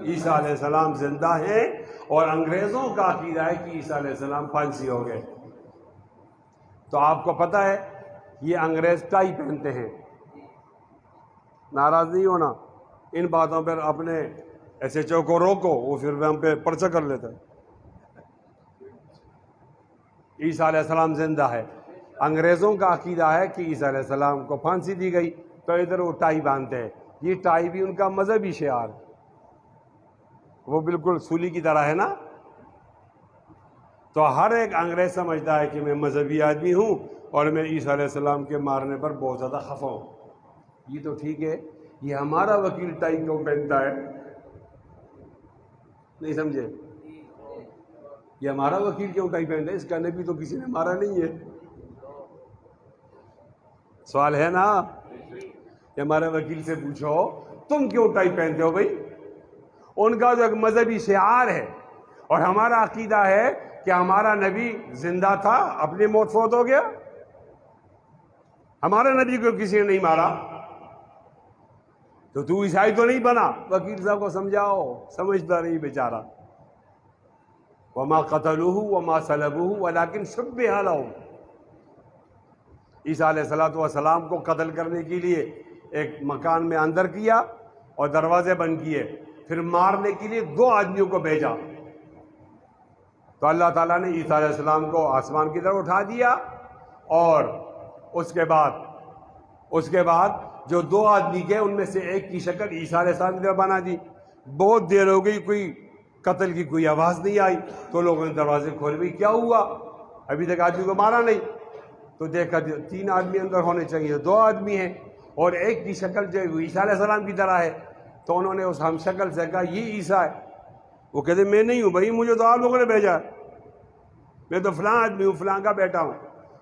عیسیٰ علیہ السلام زندہ ہیں، اور انگریزوں کا عقیدہ ہے کہ عیسیٰ علیہ السلام پھانسی ہو گئے۔ تو آپ کو پتہ ہے یہ انگریز ٹائی پہنتے ہیں، ناراض نہیں ہونا، ان باتوں پر اپنے ایسے ایچ او کو روکو، وہ پھر ہم پہ پرچہ کر لیتا ہے۔ عیسیٰ علیہ السلام زندہ ہے، انگریزوں کا عقیدہ ہے کہ عیسیٰ علیہ السلام کو پھانسی دی گئی، تو ادھر وہ ٹائی باندھتے ہیں۔ یہ ٹائی بھی ان کا مذہبی شعار، وہ بالکل سولی کی طرح ہے نا۔ تو ہر ایک انگریز سمجھتا ہے کہ میں مذہبی آدمی ہوں اور میں عیسیٰ علیہ السلام کے مارنے پر بہت زیادہ خفا ہوں۔ یہ تو ٹھیک ہے، یہ ہمارا وکیل ٹائی کیوں پہنتا ہے؟ نہیں سمجھے؟ یہ ہمارا وکیل کیوں ٹائی پہنتا ہے؟ اس کا نبی تو کسی نے مارا نہیں ہے۔ سوال ہے نا، یہ ہمارے وکیل سے پوچھو تم کیوں ٹائی پہنتے ہو بھائی؟ ان کا جو ایک مذہبی شعار ہے، اور ہمارا عقیدہ ہے کہ ہمارا نبی زندہ تھا، اپنی موت فوت ہو گیا، ہمارے نبی کو کسی نے نہیں مارا، تو عیسائی تو نہیں بنا۔ وکیل صاحب کو سمجھاؤ، سمجھتا نہیں بیچارہ۔ وما قتلوه وما صلبوه ولكن شبه لهم۔ عیسیٰ علیہ السلام کو قتل کرنے کے لیے ایک مکان میں اندر کیا اور دروازے بند کیے، پھر مارنے کے لیے 2 آدمیوں کو بھیجا، تو اللہ تعالیٰ نے عیسیٰ علیہ السلام کو آسمان کی طرف اٹھا دیا، اور اس کے بعد جو 2 آدمی کے ان میں سے ایک کی شکل عیسیٰ علیہ السلام کی طرف بنا دی۔ بہت دیر ہو گئی، کوئی قتل کی کوئی آواز نہیں آئی، تو لوگوں نے دروازے کھولے، بھی کیا ہوا، ابھی تک آدمی کو مارا نہیں؟ تو دیکھا 3 آدمی اندر ہونے چاہیے، 2 آدمی ہیں، اور ایک کی شکل جو عیسیٰ علیہ السلام کی طرح ہے۔ تو انہوں نے اس ہم شکل سے کہا یہ عیسیٰ ہے۔ وہ کہتے میں نہیں ہوں بھائی، مجھے تو آپ لوگوں نے بھیجا ہے، میں تو فلاں آدمی ہوں، فلاں کا بیٹا ہوں۔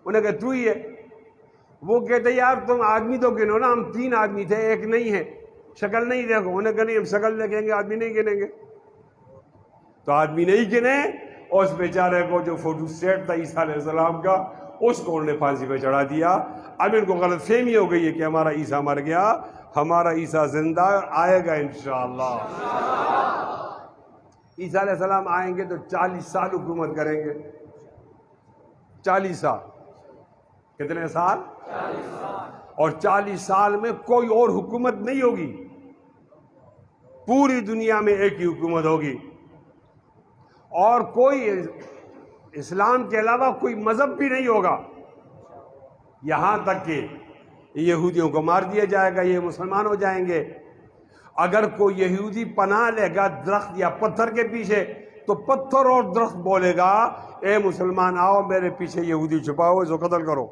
انہیں کہا تو ہی ہے۔ وہ کہتے یار تم آدمی تو گنو نا، ہم 3 آدمی تھے، ایک نہیں ہے، شکل نہیں دیکھو۔ انہیں کہا نہیں، ہم شکل دیکھیں گے، آدمی نہیں گنیں گے۔ تو آدمی نہیں گنے، اور اس بیچارے کو جو فوٹو سیٹ تھا عیسیٰ علیہ السلام کا، اس کو انہوں نے پھانسی پہ چڑھا دیا۔ اب ان کو غلط فہمی ہو گئی ہے کہ ہمارا عیسیٰ مر گیا، ہمارا عیسیٰ زندہ آئے گا انشاءاللہ۔ عیسیٰ علیہ السلام آئیں گے تو 40 سال حکومت کریں گے۔ 40 سال، کتنے سال؟ 40 سال۔ اور 40 سال میں کوئی اور حکومت نہیں ہوگی، پوری دنیا میں ایک ہی حکومت ہوگی، اور کوئی اسلام کے علاوہ کوئی مذہب بھی نہیں ہوگا، یہاں تک کہ یہودیوں کو مار دیا جائے گا، یہ مسلمان ہو جائیں گے۔ اگر کوئی یہودی پناہ لے گا درخت یا پتھر کے پیچھے، تو پتھر اور درخت بولے گا اے مسلمان آؤ میرے پیچھے یہودی چھپاؤ، اس کو قتل کرو۔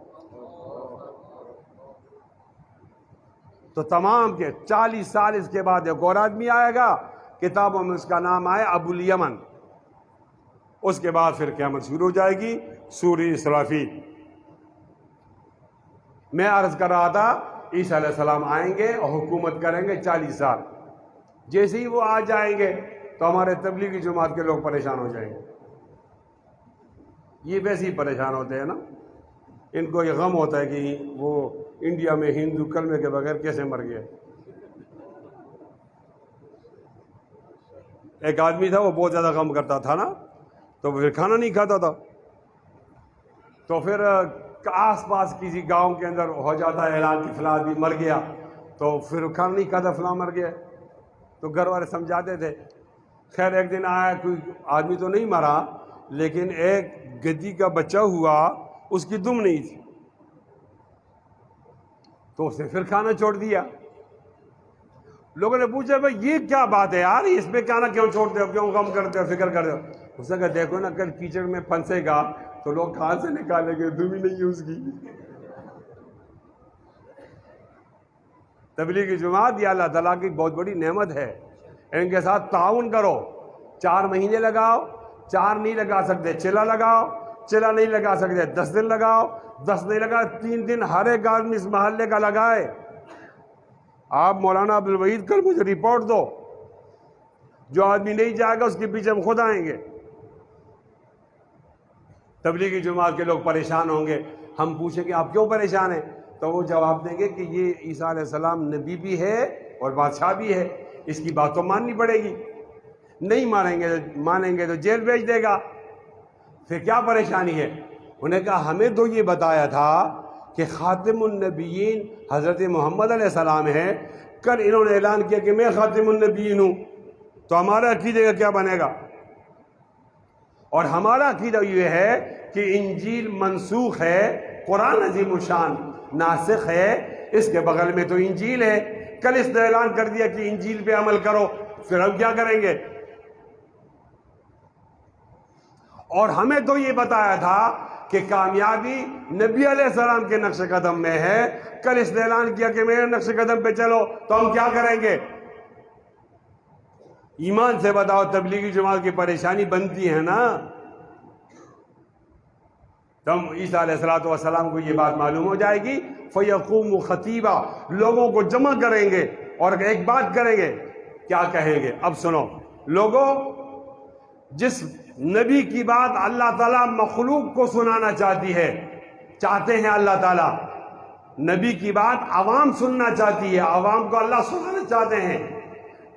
تو تمام کے 40 سال اس کے بعد ایک اور آدمی آئے گا، کتابوں میں اس کا نام آئے ابو الیمن۔ اس کے بعد پھر قیامت شروع ہو جائے گی، سورہ اسرافیل۔ میں عرض کر رہا تھا عیسیٰ علیہ السلام آئیں گے اور حکومت کریں گے 40 سال۔ جیسے ہی وہ آ جائیں گے تو ہمارے تبلیغی جماعت کے لوگ پریشان ہو جائیں گے. یہ ویسے ہی پریشان ہوتے ہیں نا, ان کو یہ غم ہوتا ہے کہ وہ انڈیا میں ہندو کلمے کے بغیر کیسے مر گیا. ایک آدمی تھا, وہ بہت زیادہ غم کرتا تھا نا, تو پھر کھانا نہیں کھاتا تھا. تو پھر آس پاس کسی گاؤں کے اندر ہو جاتا ہے اعلان کہ فلاں آدمی مر گیا, تو پھر کھانا نہیں کھاتا, فلاں مر گیا. تو گھر والے سمجھاتے تھے. خیر ایک دن آیا, کوئی آدمی تو نہیں مرا, لیکن ایک گدی کا بچہ ہوا, اس کی دم نہیں تھی, تو اس نے پھر کھانا چھوڑ دیا. لوگوں نے پوچھا بھائی یہ کیا بات ہے یار, اس پہ کھانا کیوں چھوڑتے ہو, کیوں غم کرتے ہو, فکر کرتے ہو؟ اس نے کہا دیکھو نا, کل کیچڑ میں پھنسے گا تو لوگ کہاں سے نکالیں گے, دم ہی نہیں ہے اس کی. تبلیغی جماعت یہ اللہ تعالیٰ کی بہت بڑی نعمت ہے. ان کے ساتھ تعاون کرو. 4 مہینے لگاؤ, 4 نہیں لگا سکتے چلا لگاؤ, چلا نہیں لگا سکتے 10 دن لگاؤ, 10 نہیں لگا 3 دن ہر ایک آدمی اس محلے کا لگائے. آپ مولانا عبدالوحید کل مجھے رپورٹ دو, جو آدمی نہیں جائے گا اس کے پیچھے ہم خود آئیں گے. تبلیغی جماعت کے لوگ پریشان ہوں گے, ہم پوچھیں کہ آپ کیوں پریشان ہیں, تو وہ جواب دیں گے کہ یہ عیسیٰ علیہ السلام نبی بھی ہے اور بادشاہ بھی ہے, اس کی بات تو ماننی پڑے گی. نہیں مانیں گے تو جیل بھیج دے گا. پھر کیا پریشانی ہے؟ انہیں کہا ہمیں تو یہ بتایا تھا کہ خاتم النبیین حضرت محمد علیہ السلام ہے, کل انہوں نے اعلان کیا کہ میں خاتم النبیین ہوں, تو ہمارا عقیدے کا کیا بنے گا؟ اور ہمارا عقیدہ یہ ہے کہ انجیل منسوخ ہے, قرآن عظیم الشان ناسخ ہے, اس کے بغل میں تو انجیل ہے. کل اس نے اعلان کر دیا کہ انجیل پہ عمل کرو, پھر ہم کیا کریں گے؟ اور ہمیں تو یہ بتایا تھا کہ کامیابی نبی علیہ السلام کے نقش قدم میں ہے, کل اس نے اعلان کیا کہ میرے نقش قدم پہ چلو, تو ہم کیا کریں گے؟ ایمان سے بتاؤ, تبلیغی جماعت کی پریشانی بنتی ہے نا. تم عیسیٰ علیہ السلام کو یہ بات معلوم ہو جائے گی, فَيَقُومُ خَطِيبًا, لوگوں کو جمع کریں گے اور ایک بات کریں گے. کیا کہیں گے؟ اب سنو لوگوں, جس نبی کی بات اللہ تعالیٰ مخلوق کو سنانا چاہتے ہیں, اللہ تعالیٰ نبی کی بات عوام سننا چاہتی ہے, عوام کو اللہ سنانا چاہتے ہیں,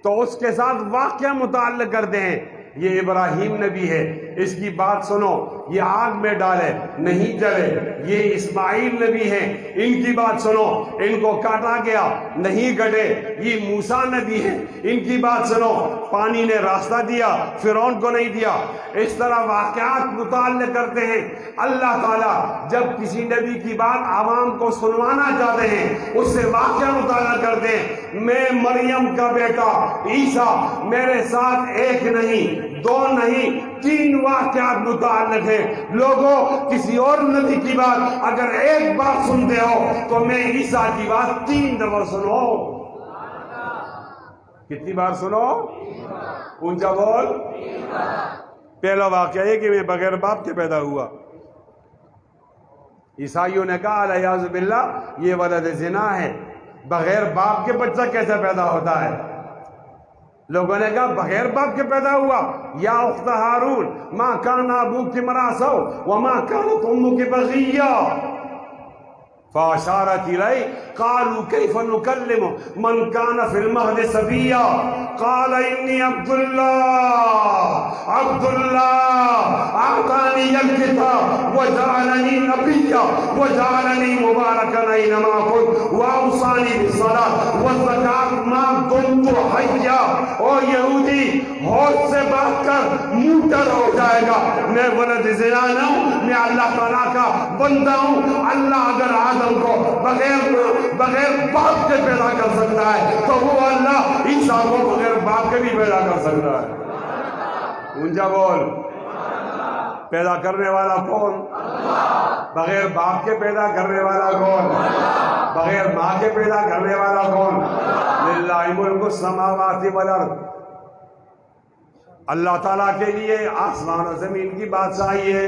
تو اس کے ساتھ واقعہ متعلق کرتے ہیں. یہ ابراہیم نبی ہے, اس کی بات سنو, یہ آگ میں ڈالے نہیں جلے. یہ اسماعیل نبی ہیں, ان کی بات سنو, ان کو کاٹا گیا نہیں کٹے. یہ موسیٰ نبی ہیں, ان کی بات سنو, پانی نے راستہ دیا, فرعون کو نہیں دیا. اس طرح واقعات متعلق کرتے ہیں. اللہ تعالیٰ جب کسی نبی کی بات عوام کو سنوانا چاہتے ہیں, اس سے واقعہ متعلق کرتے ہیں. میں مریم کا بیٹا عیسیٰ, میرے ساتھ 1 نہیں 2 نہیں 3 واقعات متعلق ہیں. لوگوں, کسی اور نبی کی بات اگر 1 بار سنتے ہو تو میں عیسیٰ کی بات 3 دفعہ سنو. کتنی بار سنو؟ اونچا بول. پہلا واقعہ ہے کہ میں بغیر باپ کے پیدا ہوا. عیسائیوں نے کہا علیہ باللہ یہ ولد زنا ہے, بغیر باپ کے بچہ کیسے پیدا ہوتا ہے؟ لوگوں نے کہا بغیر باپ کے پیدا ہوا. یا اخت ہارون ما کان ابوک امرأ سوء وما کانت امک بغیہ, فاشارت الیہ قالوا کیف نکلم من کان فی المہد صبیا قال انی عبد اللہ اعطانی الکتاب وجعلنی نبیا وجعلنی مبارکا اینما کنت واوصانی بالصلاۃ والزکاۃ ما دمت حیا. اور یہودی ہوش سے بات کر موٹر ہو جائے گا, میں ولد زنا نہ ہوں, میں اللہ تعالیٰ کا بندہ ہوں. اللہ اگر آدم کو بغیر باپ کے پیدا کر سکتا ہے تو وہ اللہ عیسیٰ کو بغیر باپ کے بھی پیدا کر سکتا ہے. اونچا بول. پیدا کرنے والا کون؟ بغیر باپ کے پیدا کرنے والا کون؟ بغیر ماں کے پیدا کرنے والا کون؟ للہ ملک السماوات والارض. اللہ تعالیٰ کے لیے آسمان و زمین کی بادشاہی ہے.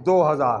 2000,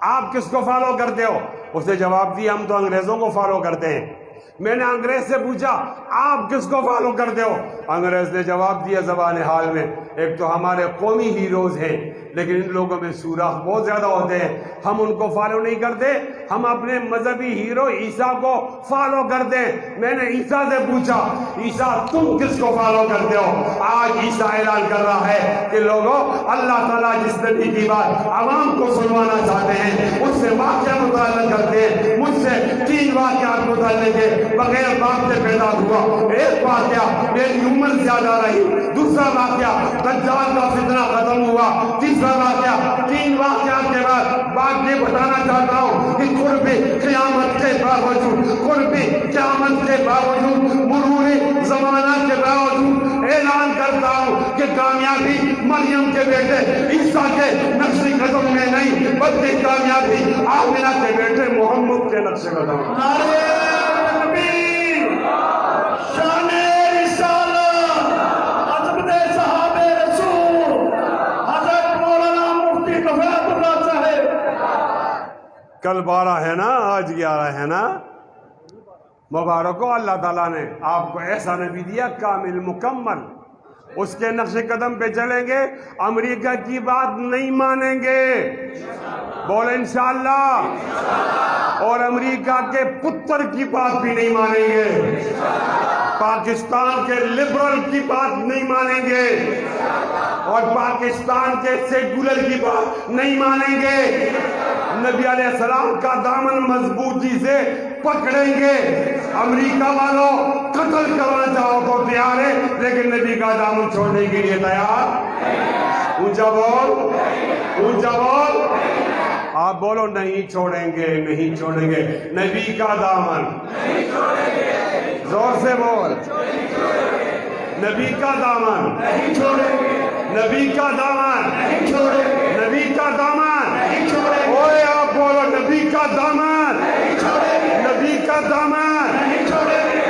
آپ کس کو فالو کرتے ہو؟ اس نے جواب دیا ہم تو انگریزوں کو فالو کرتے ہیں۔ میں نے انگریز سے پوچھا آپ کس کو فالو کرتے ہو؟ انگریز نے جواب دیا زبان حال میں، ایک تو ہمارے قومی ہیروز ہیں لیکن ان لوگوں میں سوراخ بہت زیادہ ہوتے ہیں، ہم ان کو فالو نہیں کرتے، ہم اپنے مذہبی ہیرو عیسیٰ کو فالو کرتے ہیں۔ میں نے عیسیٰ سے پوچھا عیسیٰ تم کس کو فالو کرتے ہو؟ آج عیسیٰ اعلان کر رہا ہے کہ لوگوں اللہ تعالیٰ جس نبی کی بات عوام کو سنوانا چاہتے ہیں اس سے واقعہ متعلق کرتے ہیں۔ مجھ سے 3 واقعات متعلق ہے، بغیر باپ سے پیدا ہوا، ایک واقعہ میری عمر زیادہ رہی، دوسرا واقعہ دجال کا فتنہ ختم ہوا، تیسرا واقعہ 3 واقعات کے بعد بات یہ بتانا چاہتا ہوں کہ قرب قیامت کے باوجود مرور زمانہ کے باوجود اعلان کرتا ہوں کہ کامیابی مریم کے بیٹے عیسیٰ کے نقش قدم میں نہیں بلکہ کامیابی آمنہ کے بیٹے محمد کے نقش قدم میں۔ نعرہ تکبیر، شان رسالت، عظمت صحابہ رسول، حضرت مولانا مفتی کفایت اللہ صاحب۔ کل 12 ہے نا، آج 11 ہے نا، مبارک ہو، اللہ تعالیٰ نے آپ کو ایسا نبی دیا کامل مکمل، اس کے نقش قدم پہ چلیں گے، امریکہ کی بات نہیں مانیں گے، بولے انشاءاللہ، اور امریکہ کے پتر کی بات بھی نہیں مانیں گے، پاکستان کے لبرل کی بات نہیں مانیں گے، اور پاکستان کے سیکولر کی بات نہیں مانیں گے، نبی علیہ السلام کا دامن مضبوطی سے پکڑیں گے۔ امریکہ والوں قتل کرنا چاہو تو تیار ہے لیکن نبی کا دامن چھوڑنے کے لیے تیار؟ اونچا بول، اونچا بول، آپ بولو نہیں چھوڑیں گے، نہیں چھوڑیں گے نبی کا دامن، زور سے بول، نبی کا دامن نہیں چھوڑیں گے، نبی کا دامن نہیں چھوڑیں گے، نبی کا دامن نہیں چھوڑیں گے، اوے آپ بولو نبی کا دامن نہیں چھوڑیں گے، نبی کا دامن۔ نہیں چھوڑیں گے۔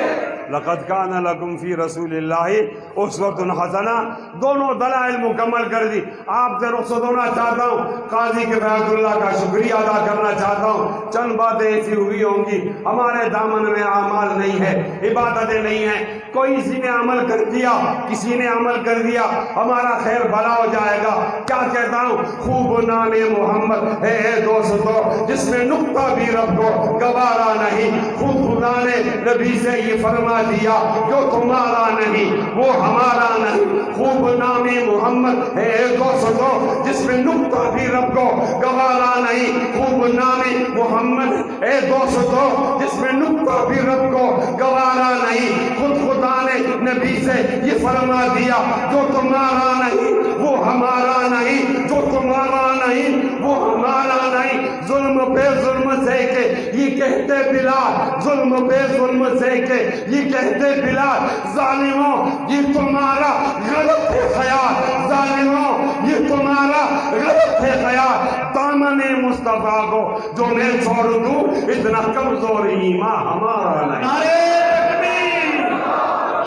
لقد کان لکم فی رسول اللہ اسوۃ حسنہ، دونوں دلائل مکمل کر دی۔ آپ سے رخصت ہونا چاہتا ہوں، قاضی کفایت اللہ کا شکریہ ادا کرنا چاہتا ہوں۔ چند باتیں ایسی ہوئی ہوں گی، ہمارے دامن میں اعمال نہیں ہے، عبادتیں نہیں ہیں، کوئی کسی نے عمل کر دیا، کسی نے عمل کر دیا، ہمارا خیر بھلا ہو جائے گا۔ کیا کہتا ہوں، خوب نام محمد ہے دوستو جس میں نقطہ بھی رب کو گوارا نہیں، خود خدا نے نبی سے یہ فرما دیا جو تمہارا نہیں وہ ہمارا نہیں، خوب نام محمد ہے دوستو جس میں نقطہ بھی رب کو گوارا نہیں، خوب نام محمد ہے دوستو جس میں نقطہ بھی رب کو گوارا نہیں، خود خدا نے نبی سے یہ فرما دیا جو تمہارا نہیں وہ ہمارا نہیں، جو تمہارا نہیں وہ ہمارا نہیں۔ ظلم پہ ظلم سے کے یہ کہتے بلال، ظلم پہ ظلم سے کے یہ کہتے بلال، ظالموں یہ تمہارا غلط ہے خیال، ظالموں یہ تمہارا غلط ہے خیال، دامن مصطفیٰ کو جو میں چھوڑ دوں اتنا کمزور ایمان ہمارا نہیں۔ نعرہ تکبیر،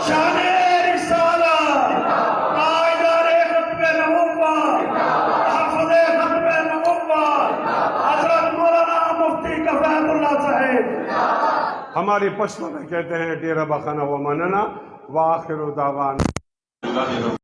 شان رسالت، تاجدار ختم نبوت، حافظ ختم نبوت، حضرت مولانا مفتی کفایت اللہ صاحب۔ ہماری پشتوں میں کہتے ہیں ڈیرہ بخانہ و مننا وآخر دعوانا